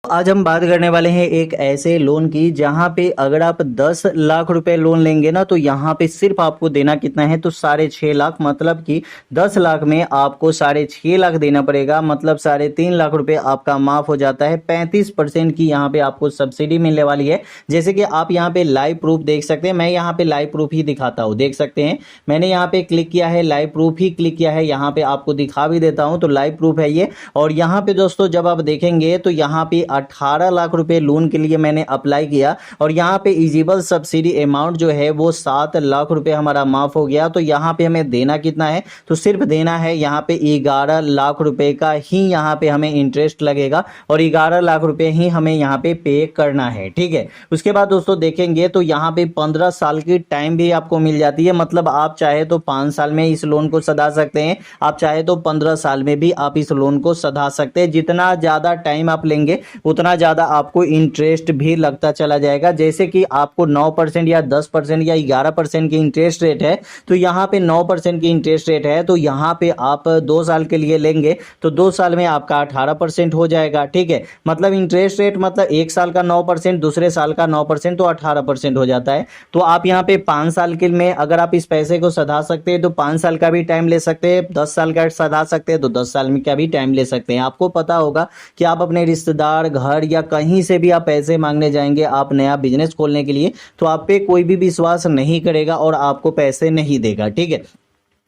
आज हम बात करने वाले हैं एक ऐसे लोन की जहां पे अगर आप 10 लाख रुपए लोन लेंगे ना तो यहां पे सिर्फ आपको देना कितना है तो 6.5 लाख, मतलब कि 10 लाख में आपको 6.5 लाख देना पड़ेगा, मतलब 3.5 लाख रुपए आपका माफ हो जाता है। 35% की यहां पे आपको सब्सिडी मिलने वाली है। जैसे कि आप यहां पे लाइव प्रूफ देख सकते हैं, मैं यहां पे लाइव प्रूफ ही दिखाता हूं, देख सकते हैं मैंने यहां पे क्लिक किया है, लाइव प्रूफ ही क्लिक किया है, यहां पे आपको दिखा भी देता हूं। तो लाइव प्रूफ है ये। और यहां पे दोस्तों जब आप देखेंगे तो यहां पे 18 लाख रुपए लोन के लिए मैंने अप्लाई किया और यहाँ पे इजिबल सब्सिडी अमाउंट जो है वो 7 लाख रुपए हमारा माफ हो गया। तो यहाँ पे हमें देना कितना है तो सिर्फ देना है यहाँ पे 11 लाख रुपए का ही यहाँ पे हमें इंटरेस्ट लगेगा और 11 लाख रुपए ही हमें यहाँ पे पे करना है, ठीक है। उसके बाद दोस्तों देखेंगे तो यहाँ पे 15 साल की टाइम भी आपको मिल जाती है, मतलब आप चाहे तो 5 साल में इस लोन को सधा सकते हैं, आप चाहे तो 15 साल में भी आप इस लोन को सधा सकते हैं। जितना ज्यादा टाइम आप लेंगे उतना ज्यादा आपको इंटरेस्ट भी लगता चला जाएगा। जैसे कि आपको 9% या 10% या 11% की इंटरेस्ट रेट है, तो यहाँ पे 9% की इंटरेस्ट रेट है, तो यहाँ पे आप 2 साल के लिए लेंगे तो 2 साल में आपका 18% हो जाएगा, ठीक है। मतलब इंटरेस्ट रेट मतलब एक साल का 9%, दूसरे साल का 9%, तो 18% हो जाता है। तो आप यहाँ पे 5 साल के में अगर आप इस पैसे को सधा सकते हैं तो 5 साल का भी टाइम ले सकते हैं, 10 साल का सधा सकते हैं तो 10 साल में का भी टाइम ले सकते हैं। आपको पता होगा कि आप अपने रिश्तेदार, घर या कहीं से भी आप पैसे मांगने जाएंगे आप नया बिजनेस खोलने के लिए, तो आप पे कोई भी विश्वास नहीं करेगा और आपको पैसे नहीं देगा, ठीक है।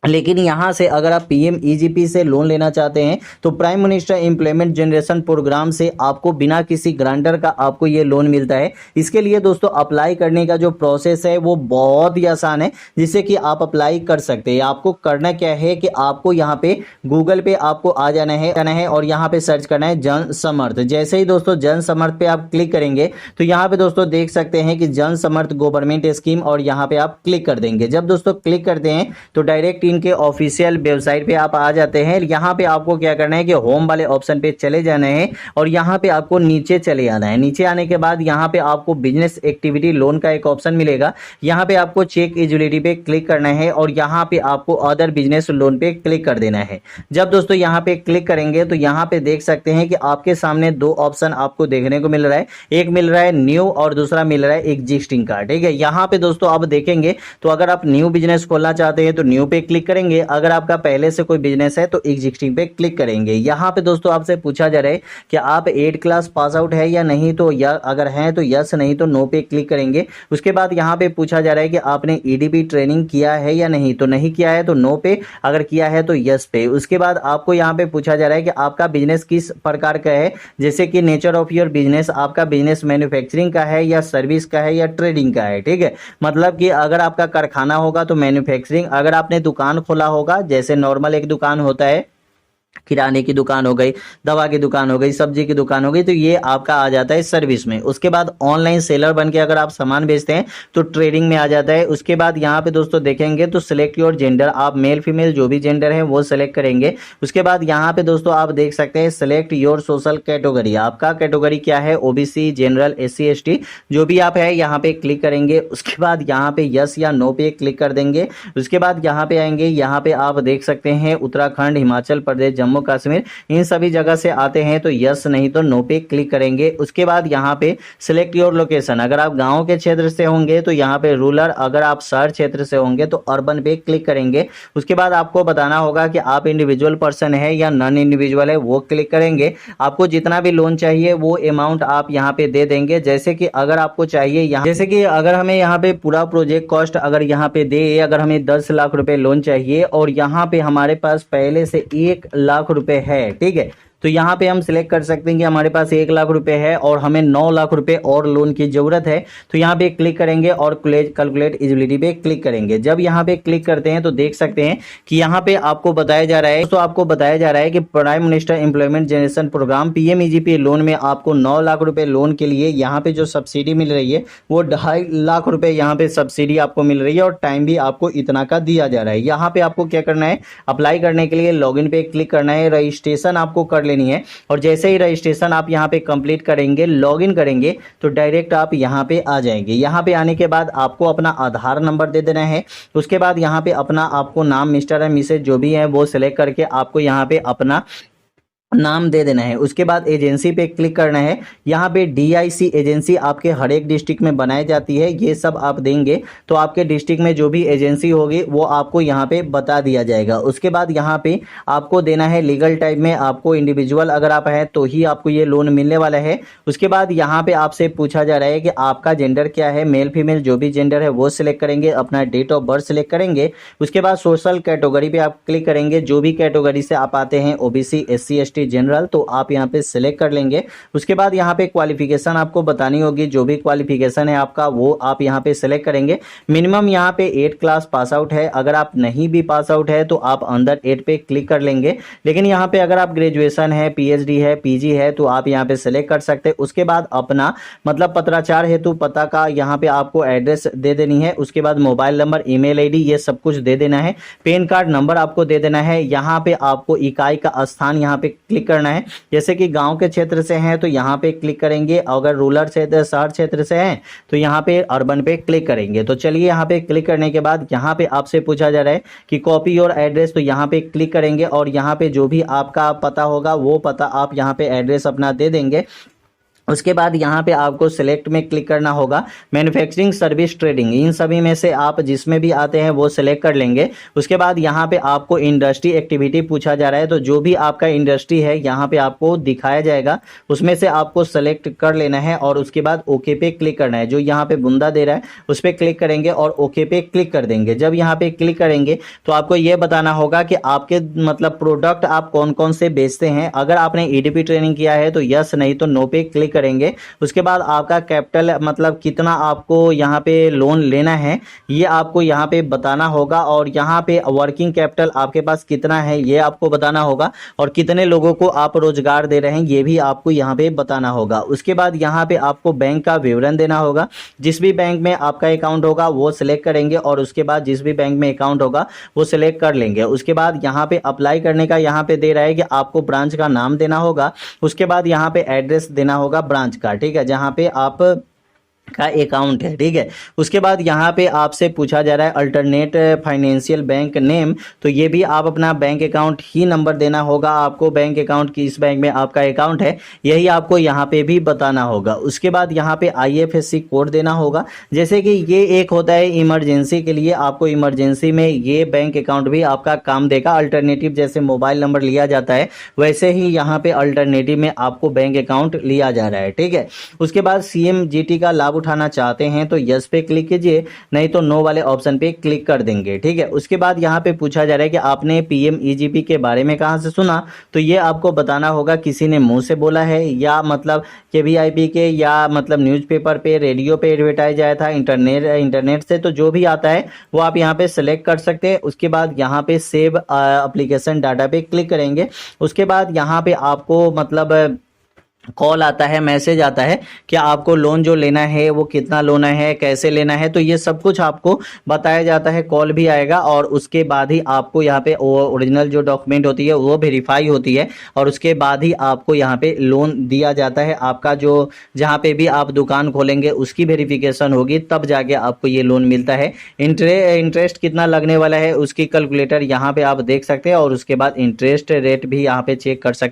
लेकिन यहां से अगर आप पीएमईजीपी से लोन लेना चाहते हैं तो prime minister employment generation program से आपको बिना किसी ग्रांटर का आपको ये लोन मिलता है। इसके लिए दोस्तों अप्लाई करने का जो प्रोसेस है वो बहुत ही आसान है, जिससे कि आप अप्लाई कर सकते हैं। आपको करना क्या है कि आपको यहाँ पे गूगल पे आपको आ जाना है और यहाँ पे सर्च करना है जन समर्थ। जैसे ही दोस्तों जन समर्थ पे आप क्लिक करेंगे तो यहाँ पे दोस्तों देख सकते हैं कि जन समर्थ गवर्नमेंट स्कीम, और यहाँ पे आप क्लिक कर देंगे। जब दोस्तों क्लिक करते हैं तो डायरेक्ट इनके ऑफिशियल वेबसाइट पे आप आ जाते हैं। यहाँ पे आपको क्या करना है कि होम वाले ऑप्शन पे चले जाना है और यहाँ पे आपको नीचे चले आना है। नीचे आने के बाद यहाँ पे आपको बिजनेस एक्टिविटी लोन का एक ऑप्शन मिलेगा, यहाँ पे आपको चेक एलिजिबिलिटी पे क्लिक करना है और यहाँ पे आपको अदर बिजनेस लोन पे क्लिक कर देना है। जब दोस्तों यहाँ पे क्लिक करेंगे तो यहाँ पे देख सकते हैं कि आपके सामने 2 ऑप्शन आपको देखने को मिल रहा है, एक मिल रहा है न्यू और दूसरा मिल रहा है एग्जिस्टिंग का, ठीक है। यहाँ पे दोस्तों आप देखेंगे तो अगर आप न्यू बिजनेस खोलना चाहते हैं तो न्यू पे क्लिक करेंगे, अगर आपका पहले से कोई बिजनेस है तो एग्जिस्टिंग पे क्लिक करेंगे। यहाँ पे दोस्तों आपसे पूछा जा रहा है कि आप 8 क्लास पास आउट है या नहीं, तो या अगर है तो यस, नहीं तो नो पे क्लिक करेंगे। उसके बाद यहाँ पे पूछा जा रहा है कि आपने ईडीपी ट्रेनिंग किया है या नहीं, तो नहीं किया है तो नो पे, अगर किया है तो यस पे। उसके बाद आपको यहाँ पे पूछा जा रहा है कि आपका बिजनेस किस प्रकार का है, जैसे कि नेचर ऑफ योर बिजनेस, आपका बिजनेस मैन्युफैक्चरिंग का है या सर्विस का है या ट्रेडिंग का है, ठीक है। मतलब कि अगर आपका कारखाना होगा तो मैन्युफैक्चरिंग, अगर आपने दुकान खोला होगा जैसे नॉर्मल एक दुकान होता है, किराने की दुकान हो गई, दवा की दुकान हो गई, सब्जी की दुकान हो गई, तो ये आपका आ जाता है सर्विस में। उसके बाद ऑनलाइन सेलर बन के अगर आप सामान बेचते हैं तो ट्रेडिंग में आ जाता है। उसके बाद यहाँ पे दोस्तों देखेंगे तो सिलेक्ट योर जेंडर, आप मेल फीमेल जो भी जेंडर है वो सिलेक्ट करेंगे। उसके बाद यहाँ पे दोस्तों आप देख सकते हैं सिलेक्ट योर सोशल कैटेगरी, आपका कैटेगरी क्या है, ओबीसी, जनरल, SC ST जो भी आप है यहाँ पे क्लिक करेंगे। उसके बाद यहाँ पे यस या नो पे क्लिक कर देंगे। उसके बाद यहाँ पे आएंगे, यहाँ पे आप देख सकते हैं उत्तराखंड, हिमाचल प्रदेश, जम्मू कश्मीर, इन सभी जगह से आते हैं तो यस, नहीं तो नो पे क्लिक करेंगे। उसके बाद यहाँ पे सिलेक्ट योर लोकेशन, अगर आप गांव के क्षेत्र से होंगे तो यहाँ पे रूरल, अगर आप शहर क्षेत्र से होंगे तो अर्बन पे क्लिक करेंगे। उसके बाद आपको बताना होगा कि आप इंडिविजुअल पर्सन है या नॉन इंडिविजुअल है, वो क्लिक करेंगे। आपको जितना भी लोन चाहिए वो अमाउंट आप यहाँ पे दे देंगे। जैसे कि अगर आपको चाहिए यहाँ, जैसे कि अगर हमें यहाँ पे पूरा प्रोजेक्ट कॉस्ट अगर यहाँ पे दे, अगर हमें 10 लाख रुपए लोन चाहिए और यहाँ पे हमारे पास पहले से 1 लाख रुपए है, ठीक है, तो यहाँ पे हम सिलेक्ट कर सकते हैं कि हमारे पास 1 लाख रुपए है और हमें 9 लाख रुपए और लोन की जरूरत है, तो यहाँ पे क्लिक करेंगे और कैलकुलेट एलिजिबिलिटी पे क्लिक करेंगे। जब यहाँ पे क्लिक करते हैं तो देख सकते हैं कि यहाँ पे आपको बताया जा रहा है, तो आपको बताया जा रहा है कि prime minister employment generation program PMEGP loan में आपको 9 लाख रुपए लोन के लिए यहाँ पे जो सब्सिडी मिल रही है वो 2.5 लाख रुपए यहाँ पे सब्सिडी आपको मिल रही है और टाइम भी आपको इतना का दिया जा रहा है। यहाँ पे आपको क्या करना है, अप्लाई करने के लिए लॉगिन पे क्लिक करना है, रजिस्ट्रेशन आपको कर लेनी है और जैसे ही रजिस्ट्रेशन आप यहां पे कंप्लीट करेंगे, लॉगिन करेंगे तो डायरेक्ट आप यहां पे आ जाएंगे। यहां पे आने के बाद आपको अपना आधार नंबर दे देना है। उसके बाद यहां पे अपना आपको नाम, मिस्टर या मिसेज जो भी है वो सिलेक्ट करके आपको यहां पे अपना नाम दे देना है। उसके बाद एजेंसी पे क्लिक करना है। यहाँ पे DIC एजेंसी आपके हर एक डिस्ट्रिक्ट में बनाई जाती है, ये सब आप देंगे तो आपके डिस्ट्रिक्ट में जो भी एजेंसी होगी वो आपको यहाँ पे बता दिया जाएगा। उसके बाद यहाँ पे आपको देना है लीगल टाइप में, आपको इंडिविजुअल अगर आप हैं तो ही आपको ये लोन मिलने वाला है। उसके बाद यहाँ पे आपसे पूछा जा रहा है कि आपका जेंडर क्या है, मेल फीमेल जो भी जेंडर है वो सिलेक्ट करेंगे, अपना डेट ऑफ बर्थ सिलेक्ट करेंगे। उसके बाद सोशल कैटेगरी पे आप क्लिक करेंगे, जो भी कैटेगरी से आप आते हैं OBC SC ST जनरल तो आप यहाँ पे सिलेक्ट कर लेंगे। उसके बाद यहाँ पे क्वालिफिकेशन आपको बतानी होगी, जो भी क्वालिफिकेशन है आपका वो आप यहाँ पे सिलेक्ट करेंगे। मिनिमम यहाँ पे 8 क्लास पास आउट है, अगर आप नहीं भी पास आउट है तो आप अंडर 8 पे क्लिक कर लेंगे। लेकिन यहाँ पे अगर आप ग्रेजुएशन है, PhD है, PG है तो आप यहाँ पे सिलेक्ट कर सकते हैं। उसके बाद अपना मतलब पत्राचार हेतु पता का यहाँ पे आपको एड्रेस दे देनी है। उसके बाद मोबाइल नंबर, ईमेल ID ये सब कुछ दे देना है। पैन कार्ड नंबर आपको दे देना है। यहाँ पे आपको इकाई का स्थान यहाँ पे क्लिक करना है, जैसे कि गांव के क्षेत्र से हैं तो यहाँ पे क्लिक करेंगे, अगर रूरल क्षेत्र शहर क्षेत्र से हैं तो यहाँ पे अर्बन पे क्लिक करेंगे। तो चलिए यहाँ पे क्लिक करने के बाद यहाँ पे आपसे पूछा जा रहा है कि कॉपी योर एड्रेस, तो यहाँ पे क्लिक करेंगे और यहाँ पे जो भी आपका पता होगा वो पता आप यहाँ पे एड्रेस अपना दे देंगे। उसके बाद यहाँ पे आपको सिलेक्ट में क्लिक करना होगा, मैन्युफैक्चरिंग सर्विस ट्रेडिंग इन सभी में से आप जिसमें भी आते हैं वो सिलेक्ट कर लेंगे। उसके बाद यहाँ पे आपको इंडस्ट्री एक्टिविटी पूछा जा रहा है, तो जो भी आपका इंडस्ट्री है यहाँ पे आपको दिखाया जाएगा, उसमें से आपको सेलेक्ट कर लेना है और उसके बाद ओके पे क्लिक करना है। जो यहाँ पे बुंदा दे रहा है उस पर क्लिक करेंगे और ओके पे क्लिक कर देंगे। जब यहाँ पे क्लिक करेंगे तो आपको ये बताना होगा कि आपके मतलब प्रोडक्ट आप कौन कौन से बेचते हैं। अगर आपने EDP ट्रेनिंग किया है तो यस, नहीं तो नो पे क्लिक करेंगे। उसके बाद आपका कैपिटल मतलब कितना आपको यहाँ पे लोन लेना है ये आपको यहाँ पे बताना होगा, और यहाँ पे वर्किंग कैपिटल आपके पास कितना है ये आपको बताना होगा, और कितने लोगों को आप रोजगार दे रहे हैं ये भी आपको यहाँ पे बताना होगा। उसके बाद यहाँ पे आपको बैंक का विवरण देना होगा, जिस भी बैंक में आपका अकाउंट होगा वो सिलेक्ट करेंगे और उसके बाद जिस भी बैंक में अकाउंट होगा वो सिलेक्ट कर लेंगे। उसके बाद यहाँ पे अप्लाई करने का यहाँ पे दे रहा है कि आपको ब्रांच का नाम देना होगा। उसके बाद यहाँ पे एड्रेस देना होगा ब्रांच का, ठीक है, जहाँ पे आप का अकाउंट है, ठीक है। उसके बाद यहाँ पे आपसे पूछा जा रहा है अल्टरनेट फाइनेंशियल बैंक नेम, तो ये भी आप अपना बैंक अकाउंट ही नंबर देना होगा आपको, बैंक अकाउंट की इस बैंक में आपका अकाउंट है यही आपको यहाँ पे भी बताना होगा। उसके बाद यहाँ पे IFSC कोड देना होगा, जैसे कि ये एक होता है इमरजेंसी के लिए, आपको इमरजेंसी में ये बैंक अकाउंट भी आपका काम देगा। अल्टरनेटिव जैसे मोबाइल नंबर लिया जाता है वैसे ही यहाँ पे अल्टरनेटिव में आपको बैंक अकाउंट लिया जा रहा है, ठीक है। उसके बाद CMGT का लाभ उठाना चाहते हैं तो यस पे क्लिक कीजिए, नहीं तो नो वाले ऑप्शन पे क्लिक कर देंगे, ठीक है। उसके बाद यहाँ पे पूछा जा रहा है कि आपने PMEGP के बारे में कहाँ से सुना, तो ये आपको बताना होगा किसी ने मुंह से बोला है या मतलब KVIP के या मतलब न्यूज़पेपर पे, रेडियो पे एडवर्टाइज आया था, इंटरनेट से, तो जो भी आता है वो आप यहाँ पे सेलेक्ट कर सकते हैं। उसके बाद यहाँ पे सेव एप्लीकेशन डाटा पे क्लिक करेंगे। उसके बाद यहाँ पे आपको मतलब कॉल आता है, मैसेज आता है कि आपको लोन जो लेना है वो कितना लेना है, कैसे लेना है, तो ये सब कुछ आपको बताया जाता है। कॉल भी आएगा और उसके बाद ही आपको यहाँ पे ओरिजिनल जो डॉक्यूमेंट होती है वो वेरीफाई होती है और उसके बाद ही आपको यहाँ पे लोन दिया जाता है। आपका जो जहाँ पे भी आप दुकान खोलेंगे उसकी वेरिफिकेशन होगी तब जाके आपको ये लोन मिलता है। इंटरेस्ट कितना लगने वाला है उसकी कैलकुलेटर यहाँ पे आप देख सकते हैं और उसके बाद इंटरेस्ट रेट भी यहाँ पे चेक कर सकते हैं।